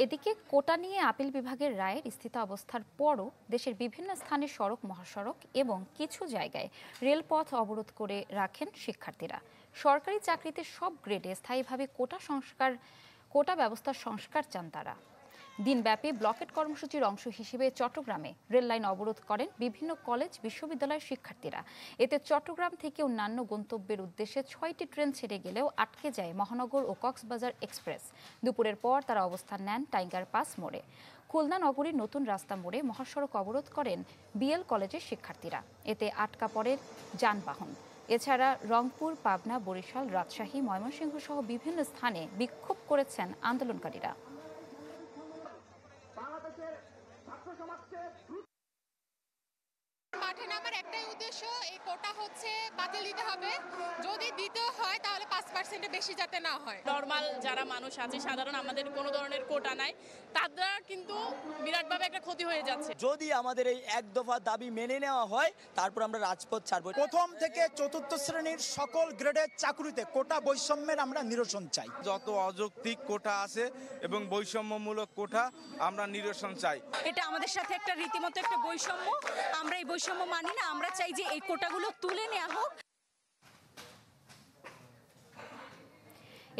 এদিকে কোটা নিয়ে আপিল বিভাগের রায়ের স্থিতাবস্থার পরও দেশের বিভিন্ন স্থানে সড়ক, মহাসড়ক এবং কিছু জায়গায় রেলপথ অবরোধ করে রাখেন শিক্ষার্থীরা। সরকারি চাকরিতে সব গ্রেডে স্থায়ীভাবে কোটা ব্যবস্থার সংস্কার চান তারা। দিনব্যাপী ব্লকেট কর্মসূচির অংশ হিসেবে চট্টগ্রামে রেললাইন অবরোধ করেন বিভিন্ন কলেজ, বিশ্ববিদ্যালয়ের শিক্ষার্থীরা। এতে চট্টগ্রাম থেকে অন্যান্য গন্তব্যের উদ্দেশ্যে 6টি ট্রেন ছেড়ে গেলেও আটকে যায় মহানগর ও কক্সবাজার এক্সপ্রেস। দুপুরের পর তারা অবস্থান নেন টাইগার পাস মোড়ে। খুলনা নগরীর নতুন রাস্তা মোড়ে মহাসড়ক অবরোধ করেন বিএল কলেজের শিক্ষার্থীরা। এতে আটকা পড়ে যানবাহন। এছাড়া রংপুর, পাবনা, বরিশাল, রাজশাহী, ময়মনসিংহ সহ বিভিন্ন স্থানে বিক্ষোভ করেছেন আন্দোলনকারীরা। মাঠে নামার একটাই উদ্দেশ্য, এই কোটা হচ্ছে বাতিল দিতে হবে। যদি দিতে হয় তাহলে 5% বেশি যাতে না হয়। নরমাল যারা মানুষ আছে, সাধারণ, আমাদের কোনো ধরনের কোটা নাই, তাদের কিন্তু বিরাটভাবে একটা ক্ষতি হয়ে যাচ্ছে। যদি আমাদের এই এক দফা দাবি মেনে নেওয়া হয়, তারপর আমরা রাজপথ ছাড়ব। প্রথম থেকে চতুর্থ শ্রেণীর সকল গ্রেডের চাকরিতে কোটা বৈষম্যের আমরা নিরসন চাই। যত অযৌক্তিক কোটা আছে এবং বৈষম্যমূলক কোটা আমরা নিরসন চাই। এটা আমাদের সাথে একটা রীতিমতো একটা বৈষম্য। আমরা এই বৈষম্য মানি না। আমরা চাই যে এই কোটাগুলো তুলে নেওয়া হোক।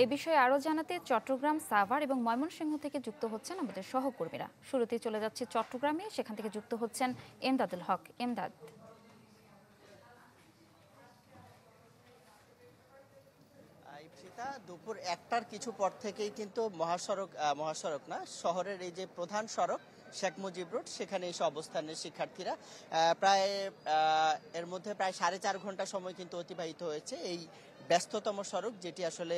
এ বিষয়ে আরও জানাতে চট্টগ্রাম, সাভার এবং ময়মনসিংহ থেকে যুক্ত হচ্ছেন আমাদের সহকর্মীরা। শুরুতেই চলে যাচ্ছে চট্টগ্রামে, সেখান থেকে যুক্ত হচ্ছেন এমদাদুল হক। এমদাদ, দুপুর 1টার কিছু পর থেকেই কিন্তু মহাসড়ক না, শহরের এই যে প্রধান সড়ক শেখ মুজিব রোড, সেখানে এসে অবস্থানের শিক্ষার্থীরা এর মধ্যে প্রায় 4.5 ঘন্টা সময় কিন্তু অতিবাহিত হয়েছে। এই ব্যস্ততম সড়ক, যেটি আসলে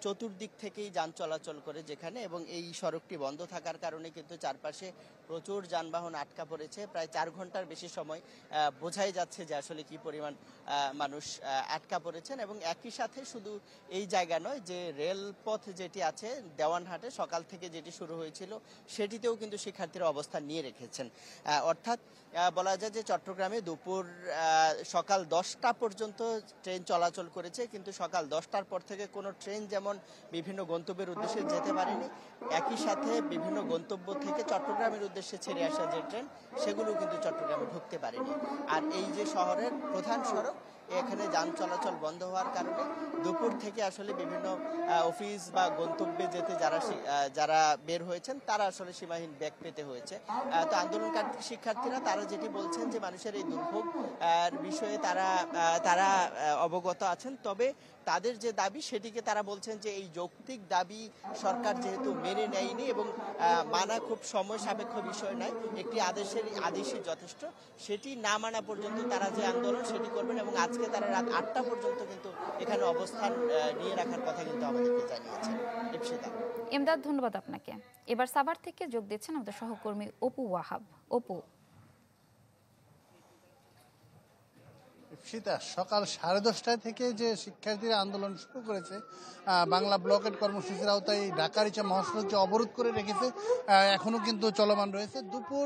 চতুর্দিক থেকেই যান চলাচল করে যেখানে, এবং এই সড়কটি বন্ধ থাকার কারণে কিন্তু চারপাশে প্রচুর যানবাহন আটকা পড়েছে। প্রায় 4 ঘন্টার বেশি সময় বোঝাই যাচ্ছে যে আসলে কি পরিমাণ মানুষ আটকা পড়েছেন। এবং একই সাথে শুধু এই জায়গা নয়, যে রেলপথ যেটি আছে দেওয়ানহাটে সকাল থেকে যেটি শুরু হয়েছিল, সেটিতেও কিন্তু শিক্ষার্থীরা অবস্থান নিয়ে রেখেছেন। অর্থাৎ বলা যায় যে চট্টগ্রামে সকাল 10টা পর্যন্ত ট্রেন চলাচল করেছে, কিন্তু সকাল 10টার পর থেকে কোনো ট্রেন যেমন বিভিন্ন গন্তব্যের উদ্দেশ্যে যেতে পারেনি, একই সাথে বিভিন্ন গন্তব্য থেকে চট্টগ্রামের উদ্দেশ্যে ছেড়ে আসা যে ট্রেন, সেগুলো কিন্তু চট্টগ্রামে ঢুকতে পারেনি। আর এই যে শহরের প্রধান সড়ক, এখানে যান চলাচল বন্ধ হওয়ার কারণে দুপুর থেকে আসলে বিভিন্ন অফিস বা গন্তব্যে যেতে যারা বের হয়েছেন, তারা আসলে সীমাহীন ব্যাগ পেতে হয়েছে। তো আন্দোলনকারী শিক্ষার্থীরা তারা যেটি বলছেন যে মানুষের এই দুর্ভোগ বিষয়ে তারা অবগত আছেন, তবে তাদের যে দাবি সেটিকে তারা বলছেন যে এই যৌক্তিক দাবি সরকার যেহেতু মেনে নেয়নি এবং মানা খুব সময় সাপেক্ষ বিষয় নয়, একটি আদেশই যথেষ্ট, সেটি না মানা পর্যন্ত তারা যে আন্দোলন সেটি করবেন। এবং আজকে তারা রাত 8টা পর্যন্ত কিন্তু এখানে অবস্থান নিয়ে রাখার কথা কিন্তু আমাদেরকে জানিয়েছেন। এমদাদ, ধন্যবাদ আপনাকে। এবার সাভার থেকে যোগ দিচ্ছেন আমাদের সহকর্মী অপু ওয়াহাব। অপু, সকাল 10:30 থেকে যে শিক্ষার্থীরা আন্দোলন শুরু করেছে, বাংলা ব্লকেট কর্মসূচির আওতায় ঢাকার ইচ্ছা মহাসড়ক যে অবরোধ করে রেখেছে, এখনো কিন্তু চলমান রয়েছে। দুপুর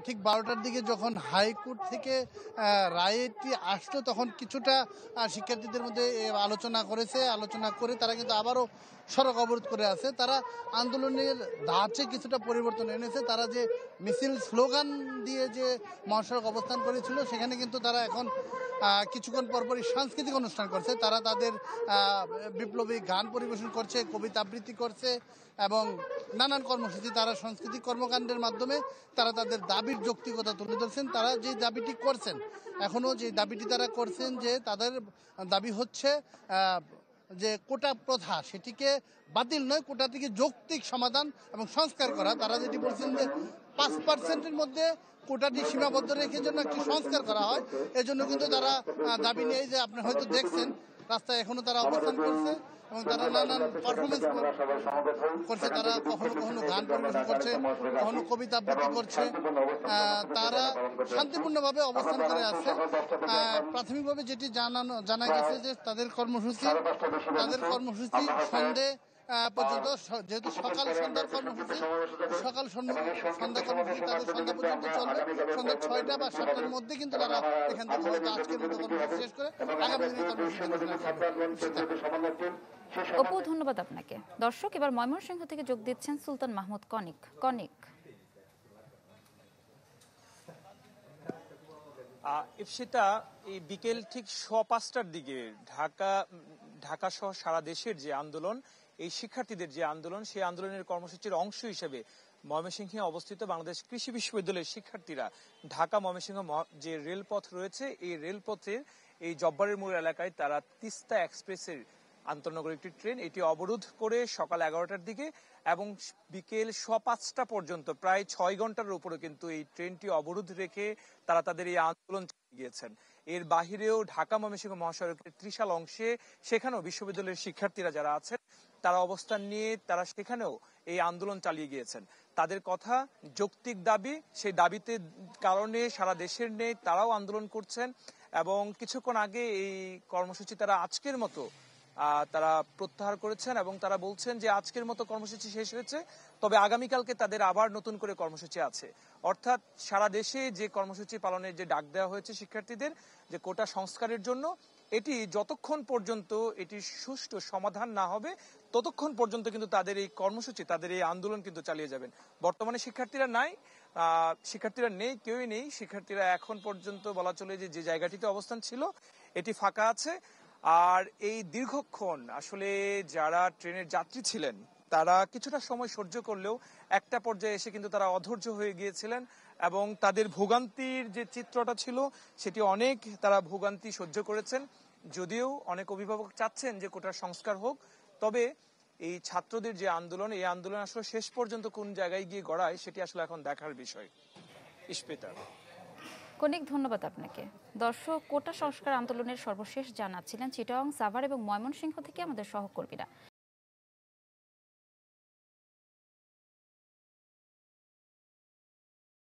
ঠিক 12টার দিকে যখন হাইকোর্ট থেকে রায়টি আসলো, তখন কিছুটা শিক্ষার্থীদের মধ্যে আলোচনা করে তারা কিন্তু আবারও সড়ক অবরোধ করে আছে। তারা আন্দোলনের ধাঁচে কিছুটা পরিবর্তন এনেছে। তারা যে মিছিল, স্লোগান দিয়ে যে মহাসড়ক অবস্থান করেছিল, সেখানে কিন্তু তারা এখন কিছুক্ষণ পরপরই সাংস্কৃতিক অনুষ্ঠান করছে। তারা তাদের বিপ্লবী গান পরিবেশন করছে, কবিতা আবৃত্তি করছে এবং নানান কর্মসূচি, তারা সাংস্কৃতিক কর্মকাণ্ডের মাধ্যমে তারা তাদের দাবির যৌক্তিকতা তুলে ধরছেন। তারা যে দাবিটি করছেন, এখনও যে দাবিটি তারা করছেন, যে তাদের দাবি হচ্ছে যে কোটা প্রথা সেটিকে বাতিল নয়, কোটা থেকে যৌক্তিক সমাধান এবং সংস্কার করা। তারা যেটি বলছেন যে 5%-এর মধ্যে কোটাটি সীমাবদ্ধ রেখে জন্য একটি সংস্কার করা হয়। এজন্য কিন্তু তারা দাবি নিয়ে, যে আপনি হয়তো দেখছেন রাস্তায় এখনো তারা অবস্থান করছে এবং তারা নানান পারফরমেন্স করছে। তারা কখনো কখনো গান পরিবেশন করছে, কখনো কবিতা আবৃত্তি করছে। তারা শান্তিপূর্ণভাবে অবস্থান করে আছে। প্রাথমিকভাবে যেটি জানা গেছে যে তাদের কর্মসূচি সন্ধে পর্যন্ত যেহেতু সকাল সন্ধ্যার কর্মসূচি সকাল সন্ধ্যা কর্মসূচি তাদের সন্ধ্যা পর্যন্ত চলবে। সন্ধ্যা 6টা বা 7টার মধ্যে কিন্তু তারা এখান থেকে হয়তো আজকের মতো কর্মসূচি শেষ করে আগামী দিনের কর্মসূচি ঘোষণা করবে। অপু, ধন্যবাদ আপনাকে। দর্শক, এবার ময়মনসিংহ থেকে যোগ দিচ্ছেন সুলতান মাহমুদ কনিক। কনিক, ইপসিতা, এই বিকেল ঠিক 5:15টার দিকে ঢাকা সহ সারা দেশের যে আন্দোলন, এই শিক্ষার্থীদের যে আন্দোলন, সেই আন্দোলনের কর্মসূচির অংশ হিসেবে ময়মনসিংহে অবস্থিত বাংলাদেশ কৃষি বিশ্ববিদ্যালয়ের শিক্ষার্থীরা ঢাকা ময়মনসিংহ যে রেলপথ রয়েছে, এই রেলপথের এই জব্বারের মোড় এলাকায় তারা তিস্তা এক্সপ্রেসের আন্তনগর একটি ট্রেন, এটি অবরোধ করে সকাল 11টার দিকে এবং বিকেল 5:15 পর্যন্ত প্রায় 6 ঘন্টার উপরে কিন্তু এই ট্রেনটি অবরোধ রেখে তারা তাদের এই আন্দোলন চালিয়ে গিয়েছেন। এর বাহিরেও ঢাকা ময়মনসিংহ মহাসড়কের ত্রিশাল অংশে সেখানেও বিশ্ববিদ্যালয়ের শিক্ষার্থীরা যারা আছেন তারা অবস্থান নিয়ে তারা সেখানেও এই আন্দোলন চালিয়ে গিয়েছেন। তাদের কথা যৌক্তিক দাবি, সেই দাবিতে কারণে সারা দেশের নেই, তারাও আন্দোলন করছেন এবং কিছুক্ষণ আগে এই কর্মসূচি তারা আজকের মতো তারা প্রত্যাহার করেছেন এবং তারা বলছেন যে আজকের মতো কর্মসূচি শেষ হয়েছে, তবে আগামীকালকে তাদের আবার নতুন করে কর্মসূচি আছে। অর্থাৎ সারা দেশে যে কর্মসূচি পালনের যে ডাক দেওয়া হয়েছে শিক্ষার্থীদের যে কোটা সংস্কারের জন্য, এটি যতক্ষণ পর্যন্ত এটি সুষ্ঠু সমাধান না হবে ততক্ষণ পর্যন্ত কিন্তু তাদের এই কর্মসূচি, তাদের এই আন্দোলন কিন্তু চালিয়ে যাবেন। বর্তমানে শিক্ষার্থীরা নেই, কেউই নেই। শিক্ষার্থীরা এখন পর্যন্ত বলা চলে যে জায়গাটিতে অবস্থান ছিল এটি ফাঁকা আছে। আর এই দীর্ঘক্ষণ আসলে যারা ট্রেনের যাত্রী ছিলেন তারা কিছুটা সময় সহ্য করলেও একটা পর্যায়ে এসে কিন্তু তারা অধৈর্য হয়ে গিয়েছিলেন এবং তাদের ভোগান্তির যে চিত্রটা ছিল সেটি অনেক তারা ভোগান্তি সহ্য করেছেন। যদিও অনেক অভিভাবক চাচ্ছেন যে কোটার সংস্কার হোক, তবে এই ছাত্রদের যে আন্দোলন, এই আন্দোলন আসলে শেষ পর্যন্ত কোন জায়গায় গিয়ে গড়ায় সেটি আসলে এখন দেখার বিষয়। ইস্পিতা, কনিক, ধন্যবাদ আপনাকে। দর্শক, কোটা সংস্কার আন্দোলনের সর্বশেষ জানাচ্ছিলেন চিটাগং, সাভার এবং ময়মনসিংহ থেকে আমাদের সহকর্মীরা।